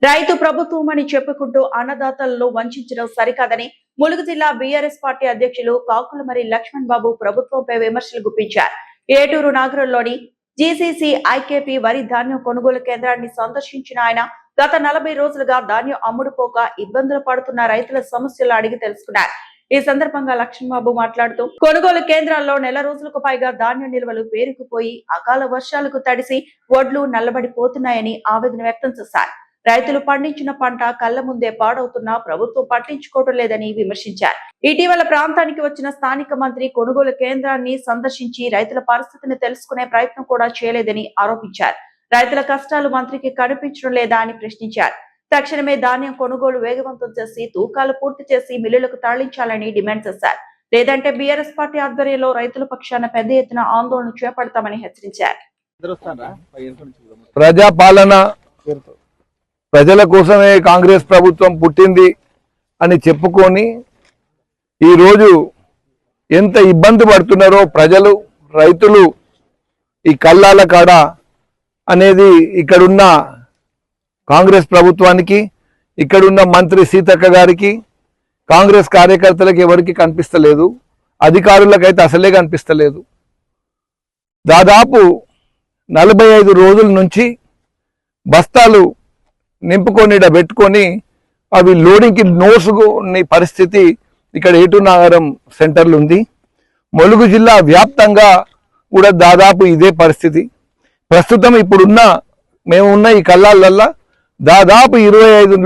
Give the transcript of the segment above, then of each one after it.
రైతు ప్రభుత్వమని చెప్పుకుంటూ అన్నదాతలను వంచడం సరికాదని ములుగు జిల్లా బీఆర్ఎస్ పార్టీ అధ్యక్షులు కాకులమరి లక్ష్మణ్ బాబు ప్రభుత్వంపై విమర్శలు గుప్పించారు. ఏటూరు నగరంలోని జీసీసీ ఐకేపీ వరి ధాన్యం కొనుగోలు కేంద్రాన్ని సందర్శించిన ఆయన గత 40 రోజులుగా ధాన్యం అమ్ముడుపోక ఇబ్బందులు పడుతున్న రైతుల సమస్యలు అడిగి తెలుసుకున్నారు. ఈ సందర్భంగా లక్ష్మణ్ బాబు మాట్లాడుతూ కొనుగోలు కేంద్రాల్లో నెల రోజులకు పైగా ధాన్యం నిల్వలు పేరుకుపోయి అకాల వర్షాలకు తడిసి వడ్లు నల్లబడిపోతున్నాయని ఆవేదన వ్యక్తం చేశారు. రైతులు పండించిన పంట కళ్ల ముందే పాడవుతున్నా ప్రభుత్వం పట్టించుకోవడం లేదని విమర్శించారు. ఇటీవల ప్రాంతానికి వచ్చిన స్థానిక మంత్రి కొనుగోలు కేంద్రాన్ని సందర్శించి రైతుల పరిస్థితిని తెలుసుకునే ప్రయత్నం కూడా చేయలేదని ఆరోపించారు. రైతుల కష్టాలు మంత్రికి కనిపించడం లేదా అని ప్రశ్నించారు. తక్షణమే ధాన్యం కొనుగోలు వేగవంతం చేసి తూకాలు పూర్తి చేసి మిల్లులకు తరలించాలని డిమాండ్ చేశారు. లేదంటే బీఆర్ఎస్ పార్టీ ఆధ్వర్యంలో రైతుల పక్షాన పెద్ద ఎత్తున ఆందోళన చేపడతామని హెచ్చరించారు. ప్రజాపాలన ప్రజల కోసమే కాంగ్రెస్ ప్రభుత్వం పుట్టింది అని చెప్పుకొని ఈరోజు ఎంత ఇబ్బంది పడుతున్నారో ప్రజలు రైతులు ఈ కల్లాల కాడ అనేది ఇక్కడున్న కాంగ్రెస్ ప్రభుత్వానికి, ఇక్కడున్న మంత్రి సీతక్క గారికి, కాంగ్రెస్ కార్యకర్తలకు ఎవరికి కనిపిస్తలేదు, అధికారులకైతే అసలే కనిపిస్తలేదు. దాదాపు 45 రోజుల నుంచి బస్తాలు నింపుకొని పెట్టుకొని అవి లోడింగ్కి నోసుకునే పరిస్థితి ఇక్కడ ఏటూరు నగరం సెంటర్లు ఉంది. ములుగు జిల్లా వ్యాప్తంగా కూడా దాదాపు ఇదే పరిస్థితి. ప్రస్తుతం ఇప్పుడున్న మేమున్న ఈ కల్లాలల్లా దాదాపు 25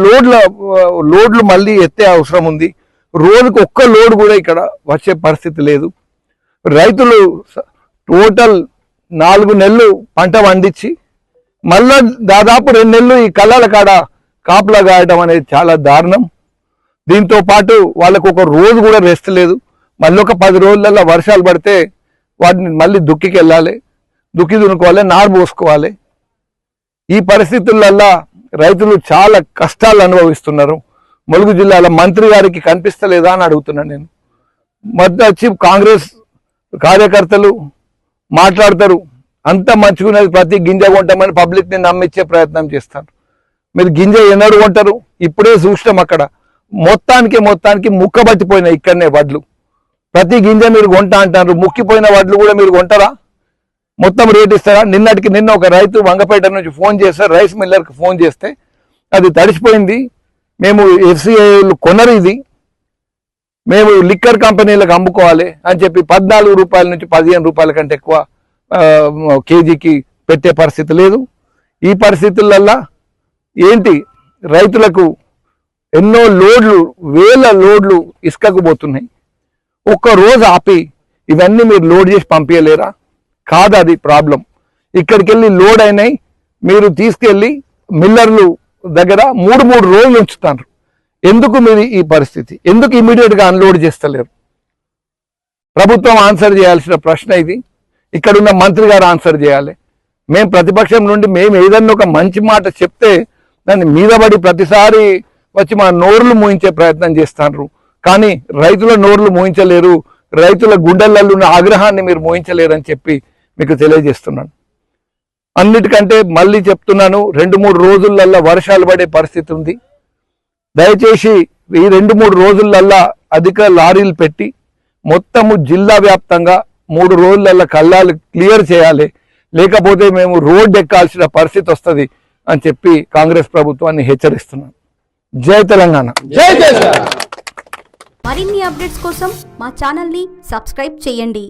లోడ్లు మళ్ళీ ఎత్తే అవసరం ఉంది. రోజుకు ఒక్క లోడ్ కూడా ఇక్కడ వచ్చే పరిస్థితి లేదు. రైతులు టోటల్ 4 నెలలు పంట పండించి మళ్ళా దాదాపు 2 నెలలు ఈ కళ్ళాల కాడ కాపులా గాయడం అనేది చాలా దారుణం. దీంతో పాటు వాళ్ళకు ఒక రోజు కూడా రెస్ట్ లేదు. మళ్ళీ ఒక 10 రోజులలో వర్షాలు పడితే వాటిని మళ్ళీ దుక్కికి వెళ్ళాలి, దుక్కి దున్నుకోవాలి, నారు పోసుకోవాలి. ఈ పరిస్థితులల్లా రైతులు చాలా కష్టాలు అనుభవిస్తున్నారు. ములుగు జిల్లాలో మంత్రి గారికి కనిపిస్తలేదా అని అడుగుతున్నాను నేను. మధ్య వచ్చి కాంగ్రెస్ కార్యకర్తలు మాట్లాడతారు, అంత మంచిగున్నది, ప్రతి గింజ కొంటామని పబ్లిక్ని నమ్మించే ప్రయత్నం చేస్తారు. మీరు గింజ ఎన్నడు కొంటారు? ఇప్పుడే చూసినాం అక్కడ మొత్తానికి ముక్కబట్టిపోయినాయి ఇక్కడనే వడ్లు. ప్రతి గింజ మీరు కొంటా అంటారు, ముక్కిపోయిన వడ్లు కూడా మీరు కొంటారా? మొత్తం రేట్ ఇస్తారా? నిన్న ఒక రైతు వంగపేట నుంచి ఫోన్ చేస్తారు, రైస్ మిల్లర్కి ఫోన్ చేస్తే అది తడిసిపోయింది, మేము ఎఫ్సిఐలు కొనరు, ఇది మేము లిక్కర్ కంపెనీలకు అమ్ముకోవాలి అని చెప్పి 14 రూపాయల నుంచి 15 రూపాయల కంటే ఎక్కువ కేజీకి పెట్టే పరిస్థితి లేదు. ఈ పరిస్థితులల్లా ఏంటి, రైతులకు ఎన్నో లోడ్లు, వేల లోడ్లు ఇసుకకు పోతున్నాయి. ఒక్క రోజు ఆపి ఇవన్నీ మీరు లోడ్ చేసి పంపించలేరా? కాదు, అది ప్రాబ్లం. ఇక్కడికి వెళ్ళి లోడ్ అయినాయి, మీరు తీసుకెళ్ళి మిల్లర్లు దగ్గర 3 రోజులు ఉంచుతారు. ఎందుకు మీరు ఈ పరిస్థితి? ఎందుకు ఇమీడియట్గా అన్లోడ్ చేస్తలేరు? ప్రభుత్వం ఆన్సర్ చేయాల్సిన ప్రశ్న ఇది. ఇక్కడున్న మంత్రి గారు ఆన్సర్ చేయాలి. మేము ప్రతిపక్షం నుండి మేము ఏదన్నా ఒక మంచి మాట చెప్తే దాన్ని మీద పడి ప్రతిసారి వచ్చి మా నోర్లు మూయించే ప్రయత్నం చేస్తారు. కానీ రైతుల నోర్లు మూయించలేరు, రైతుల గుండెలలో ఉన్న ఆగ్రహాన్ని మీరు మూయించలేరు అని చెప్పి మీకు తెలియజేస్తున్నాను. అన్నిటికంటే మళ్ళీ చెప్తున్నాను, 2-3 రోజులల్లా వర్షాలు పడే పరిస్థితి ఉంది. దయచేసి ఈ 2-3 రోజులల్లా అధిక లారీలు పెట్టి మొత్తము జిల్లా వ్యాప్తంగా 3 రోజులల్లా కల్లాలు క్లియర్ చేయాలి, లేకపోతే మేము రోడ్డు ఎక్కాల్సిన పరిస్థితి వస్తుంది అని చెప్పి కాంగ్రెస్ ప్రభుత్వాన్ని హెచ్చరిస్తున్నాను. జై తెలంగాణ, జై జై. మరిన్ని అప్డేట్స్ కోసం మా ఛానల్ని సబ్స్క్రైబ్ చేయండి.